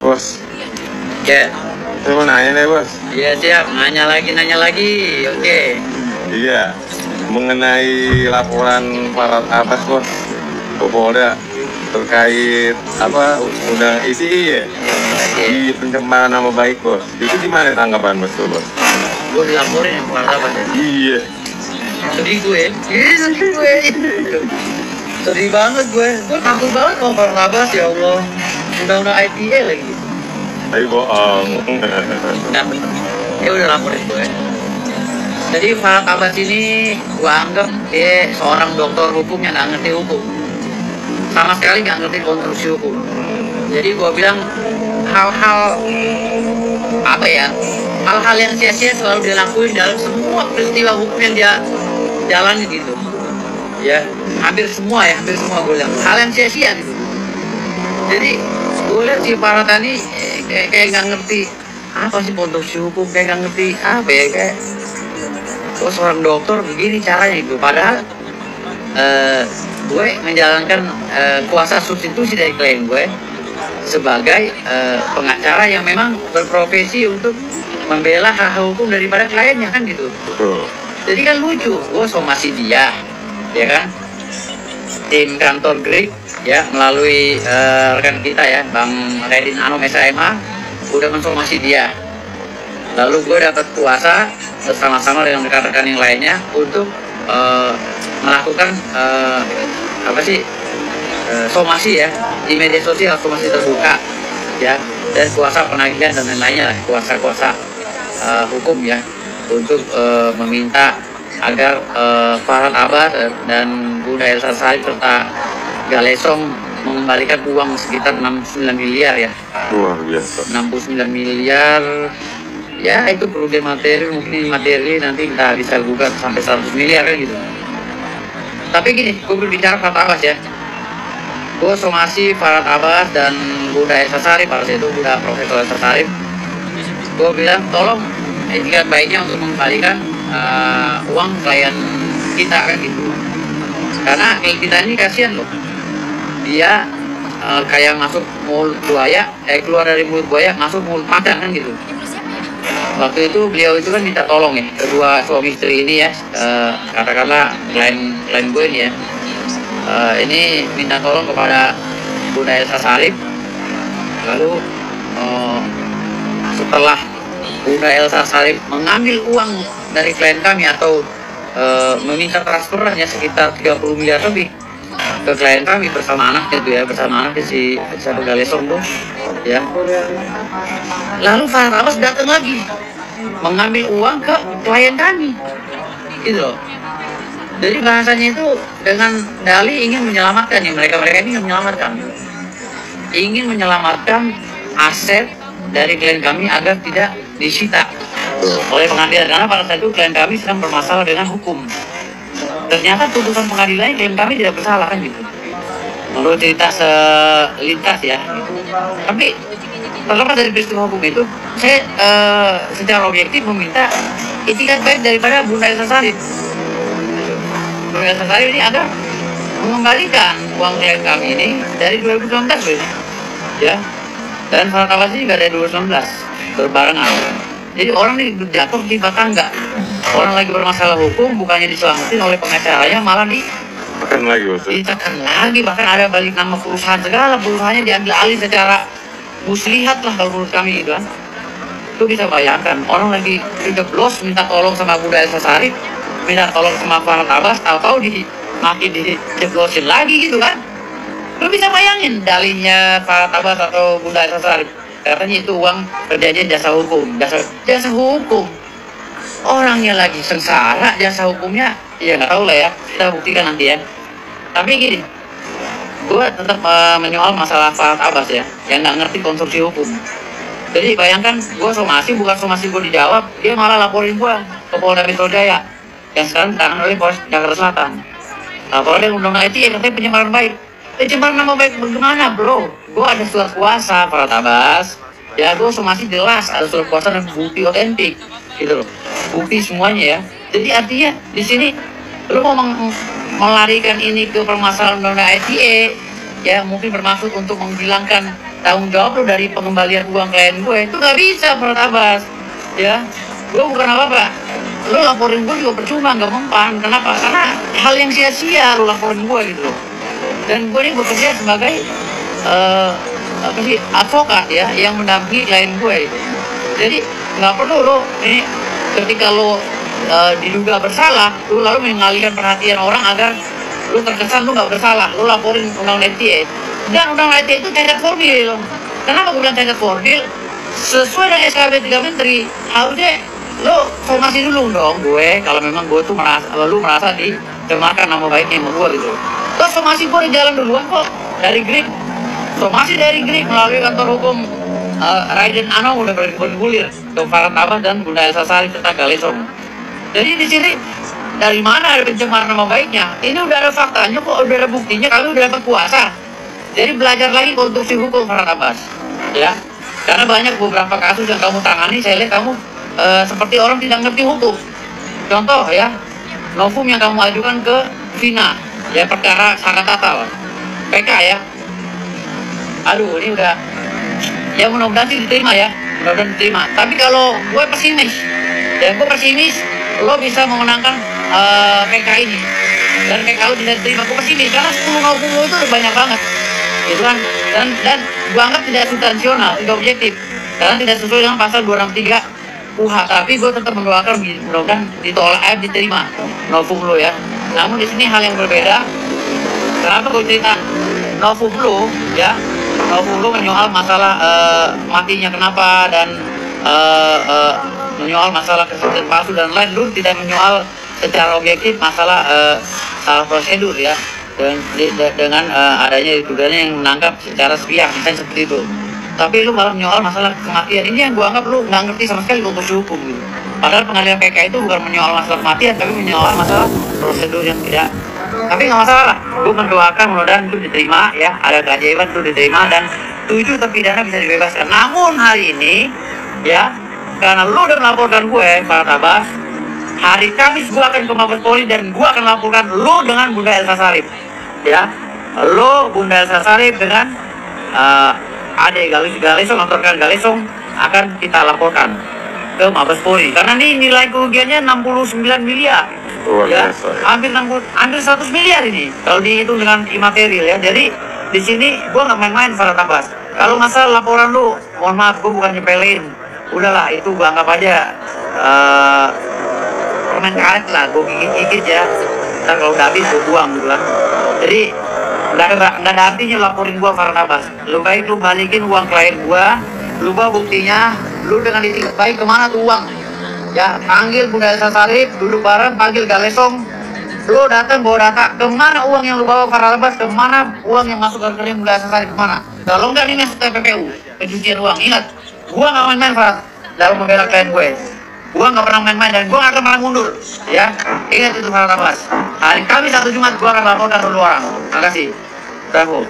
Bos, Ya, saya mau nanya nih bos. iya siap. Nanya lagi. Oke. Iya, mengenai laporan para atas bos, ke Polda terkait apa udah isi ya Oke. di pencemaran nama baik bos. Itu gimana tanggapan bos tuh bos? Gue dilaporin yang apa ya? Iya, Sedih gue. Sedih gue. Sedih banget gue. Gue takut banget kalau Barnabas, ya Allah. Undang-undang ITE lagi. tapi bohong. Nah, dia udah laporin gue. Jadi Farhad Abbas ini gue anggap dia seorang dokter hukum yang nggak ngerti hukum. Sama sekali nggak ngerti konstruksi hukum. Jadi gue bilang hal-hal apa ya, hal-hal yang sia-sia selalu dilakuin dalam semua peristiwa hukum yang dia jalani gitu ya, hampir semua gue bilang hal yang sia-sia gitu. Jadi gue lihat si Farhad ini kayak nggak ngerti apa sih konstruksi hukum, kayak nggak ngerti apa ya, kayak gue seorang dokter begini caranya gitu. Padahal gue menjalankan kuasa substitusi dari klien gue sebagai pengacara yang memang berprofesi untuk membela hak hukum daripada kliennya kan gitu. Betul. Jadi kan lucu, gue somasi dia, ya kan? Tim kantor Greek ya melalui rekan kita ya, Bang Redin Anom SMA udah mensomasi dia. Lalu gue dapat kuasa bersama-sama dengan rekan-rekan yang lainnya untuk melakukan somasi ya di media sosial, somasi terbuka ya, dan kuasa penagihan dan lain-lainnya lah, kuasa-kuasa hukum ya, untuk meminta agar Farhad Abbas dan Bunda Elsa Sharif serta Galesong mengembalikan uang sekitar 69 miliar ya. Luar biasa. 69 miliar ya, itu kerugian materi, mungkin materi nanti kita bisa gugat sampai 100 miliar kan gitu. Tapi gini, gue berbicara Farhad Abbas ya, gue somasi Farhad Abbas dan Bunda Elsa Sharif, pada itu Bunda Profesor Elsa Sharif. Gue bilang tolong etikat baiknya untuk mengembalikan uang klien kita kan gitu, karena klien kita ini kasihan loh, dia kayak masuk mulut buaya, keluar dari mulut buaya masuk mulut macan kan gitu. Waktu itu beliau itu kan minta tolong ya, kedua suami istri ini ya, katakanlah klien gue ini ya, ini minta tolong kepada Bunda Elsa Sharif. Lalu setelah Bunda Elsa Sharif mengambil uang dari klien kami atau meminta transferannya sekitar 30 miliar lebih ke klien kami bersama anaknya itu ya, bersama anaknya si Galesong tuh ya. Lalu Farhad Abbas datang lagi mengambil uang ke klien kami gitu loh. Jadi bahasanya itu dengan dalih ingin menyelamatkan ya, mereka ini ingin menyelamatkan aset dari klien kami agar tidak disita oleh pengadilan, karena pada saat itu klien kami sedang bermasalah dengan hukum. Ternyata putusan pengadilannya klien kami tidak bersalah kan gitu, menurut cerita selintas ya. Tapi terlepas dari peristiwa hukum itu, saya secara objektif meminta itikat baik daripada Bunda Elsa Sharif. Bunda Elsa Sharif ini agar mengembalikan uang klien kami ini dari 2019 ya, dan Farhad Abbas ini juga dari 2019 berbarengan. Jadi orang ini jatuh di tangga, orang lagi bermasalah hukum bukannya diselamatin oleh pengacaranya, malah Makan lagi bos. ditekan lagi, bahkan ada balik nama perusahaan, segala perusahaannya diambil alih secara muslihat lah kalau menurut kami gitu kan. Itu bisa bayangkan, orang lagi dijeblos minta tolong sama Bunda Elsa Sharif, minta tolong sama Farhad Abbas, tahu-tahu makin dijeblosin lagi gitu kan. Lu bisa bayangin dalihnya Farhad Abbas atau Bunda Elsa Sharif, katanya itu uang kerjanya jasa hukum, jasa hukum. Orangnya lagi sengsara, jasa hukumnya ya nggak tahu lah ya, kita buktikan nanti ya. Tapi gini, gue tetap menyoal masalah Farhad Abbas ya, yang nggak ngerti konstruksi hukum. Jadi bayangkan, gue somasi, bukan somasi gue dijawab, dia malah laporin gue ke Polda Metro Jaya yang sekarang ditangani oleh Polres Jakarta Selatan. Laporin undang-undang ITE katanya pencemaran baik. Pencemaran nama baik bagaimana bro? Gue ada surat kuasa Farhad Abbas ya, gue somasi jelas ada surat kuasa dan bukti otentik gitu loh, bukti semuanya ya. Jadi artinya di sini lo mau melarikan ini ke permasalahan undang-undang ITE ya, mungkin bermaksud untuk menghilangkan tanggung jawab lu dari pengembalian uang klien gue itu nggak bisa Farhad Abbas, ya. Gue bukan apa-apa, lu laporin gue juga percuma, nggak mempan. Kenapa? Karena hal yang sia-sia lu laporin gue gitu loh. Dan gue ini bekerja sebagai apa sih, advokat ya, yang mendampingi klien gue. Jadi nggak perlu lo ini ketika lo diduga bersalah, lo lalu mengalihkan perhatian orang agar lo terkesan lo nggak bersalah, lo laporin undang-undang ITE. Dan undang-undang ITE itu cacat formil. Kenapa gue bilang cacat formil? Sesuai dengan SKB 3 Menteri, harusnya lo somasi dulu dong gue, kalau memang gue tuh lo merasa dicemarkan nama baiknya sama gue gitu. Lo somasi gue di jalan duluan kok, dari GRIP. Somasi dari GRIP melalui kantor hukum Raiden Ano udah bergulir ke Farhad Abbas dan Bunda Elsa Sarip serta Galesong. Jadi di sini dari mana ada pencemaran nama baiknya? Ini udah ada faktanya kok, udah ada buktinya, kami udah dapat kuasa. Jadi belajar lagi konstruksi hukum Farhad Abbas, ya. Karena banyak beberapa kasus yang kamu tangani, saya lihat kamu seperti orang tidak ngerti hukum. Contoh ya, novum yang kamu ajukan ke Vina, ya perkara sangat tatal, PK ya. Aduh, ini udah, ya mudah-mudahan sih diterima ya, mudah-mudahan diterima. Tapi kalau gue pesimis, ya gue pesimis lo bisa memenangkan PK ini. Dan PK lo tidak diterima, gue pesimis karena 10 novum lo itu banyak banget, gitu kan. Dan gue anggap tidak substansional, tidak objektif, karena tidak sesuai dengan pasal 263 UH. Tapi gue tetap mendoakan mudah-mudahan ditolak, diterima novum lo ya. Namun di sini hal yang berbeda. Kenapa gue cerita novum lo ya? Novum lo menyoal masalah matinya kenapa, dan menyoal masalah kesaksian palsu dan lain. Lu tidak menyoal secara objektif masalah salah prosedur ya, dengan adanya dituduhannya yang menangkap secara sepihak misalnya seperti itu. Tapi lu malah menyoal masalah kematian. Ini yang gua anggap lu nggak ngerti sama sekali konstruksi hukum gitu. Padahal pengadilan PK itu bukan menyoal masalah kematian, tapi menyoal masalah prosedur yang tidak. Tapi nggak masalah, gue mendoakan mudah-mudahan itu diterima ya, ada keajaiban itu diterima dan 7 terpidana bisa dibebaskan. Namun hari ini ya, karena lu udah melaporkan gue Farhad Abbas, hari Kamis gue akan ke Mabes Polri dan gue akan laporkan lu dengan Bunda Elsa Sarip ya. Lu Bunda Elsa Sarip dengan adik Galesong atau rekan Galesong akan kita laporkan ke Mabes Polri karena ini nilai kerugiannya 69 miliar ya, hampir 100 miliar ini kalau dihitung dengan imaterial ya. Jadi di sini gua nggak main-main Farhad Abbas. Kalau masalah laporan lu, mohon maaf, gua bukan nyepelin, udahlah itu gua anggap aja permen karet lah, gua gigit-gigit ya. Ntar kalau udah habis gua buang gitu kan. Jadi nggak ada artinya laporin gua Farhad Abbas. Lu baik lu balikin uang klien gua, lu bawa buktinya, lu dengan itikat baik kemana tuh uang ya, panggil Bunda Elsa Sarip, duduk bareng, panggil Galesong, lu datang bawa data kemana uang yang lu bawa Farhad Abbas, kemana uang yang masuk ke rekening Bunda Elsa Sarip, kemana. Kalau enggak ini masuk TPPU, pencucian uang. Ingat, gua nggak main-main Farhad dalam membela klien gue. Gua nggak pernah main-main dan gua nggak akan pernah mundur ya. Ingat itu Farhad Abbas. Hari Kamis 1 Jumat gua akan laporkan dulu orang. Terima kasih. Bravo.